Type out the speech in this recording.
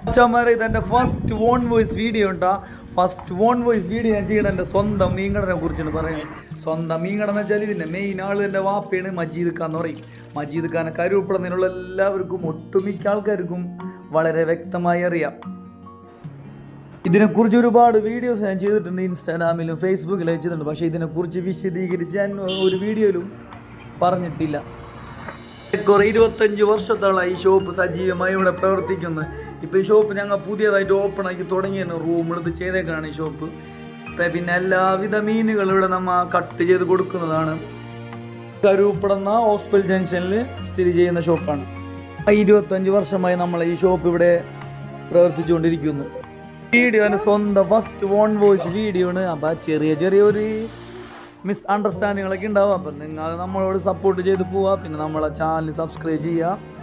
അച്ഛന്മാരെ ഇതെൻ്റെ first von voice video ഉണ്ടാ. ഫസ്റ്റ് വോൺ വോയിസ് വീഡിയോ ഞാൻ ചെയ്യണം എൻ്റെ സ്വന്തം മീൻകടനെ കുറിച്ചാണ് പറയുന്നത്. സ്വന്തം മീൻകട എന്ന് വെച്ചാൽ ഇതിൻ്റെ മെയിൻ ആൾ എൻ്റെ വാപ്പയാണ് മജീദ് ഖാൻ എന്ന് പറയും. മജീദ് ഖാനെ കരുവപ്പെടുന്നതിനുള്ള എല്ലാവർക്കും ഒട്ടുമിക്ക ആൾക്കാർക്കും വളരെ വ്യക്തമായി അറിയാം. ഇതിനെക്കുറിച്ച് ഒരുപാട് വീഡിയോസ് ഞാൻ ചെയ്തിട്ടുണ്ട്, ഇൻസ്റ്റാഗ്രാമിലും ഫേസ്ബുക്കിലും ചെയ്തിട്ടുണ്ട്. പക്ഷേ ഇതിനെക്കുറിച്ച് വിശദീകരിച്ച് ഞാൻ ഒരു വീഡിയോയിലും പറഞ്ഞിട്ടില്ല. 25 വർഷത്തോളം ഈ ഷോപ്പ് സജീവമായി ഇവിടെ പ്രവർത്തിക്കുന്നു. ഇപ്പോൾ ഈ ഷോപ്പ് ഞങ്ങൾ പുതിയതായിട്ട് ഓപ്പൺ ആക്കി തുടങ്ങിയാണ്, റൂം എടുത്ത് ചെയ്തേക്കാണ് ഈ ഷോപ്പ്. പിന്നെ എല്ലാവിധ മീനുകളും ഇവിടെ നമ്മൾ കട്ട് ചെയ്ത് കൊടുക്കുന്നതാണ്. കരുപ്പെടുന്ന ഹോസ്പിറ്റൽ ജംഗ്ഷനിൽ സ്ഥിതി ചെയ്യുന്ന ഷോപ്പാണ്. 25 വർഷമായി നമ്മൾ ഈ ഷോപ്പ് ഇവിടെ പ്രവർത്തിച്ചുകൊണ്ടിരിക്കുന്നു. വീഡിയോ എൻ്റെ സ്വന്തം ഫസ്റ്റ് വോൺ വോയിസ് വീഡിയോ ആണ്. അപ്പോൾ ചെറിയൊരു മിസ് അണ്ടർസ്റ്റാൻഡിങ്ങളൊക്കെ ഉണ്ടാവും. അപ്പം നിങ്ങൾ നമ്മളോട് സപ്പോർട്ട് ചെയ്ത് പോവുക. പിന്നെ നമ്മളെ ചാനൽ സബ്സ്ക്രൈബ് ചെയ്യുക.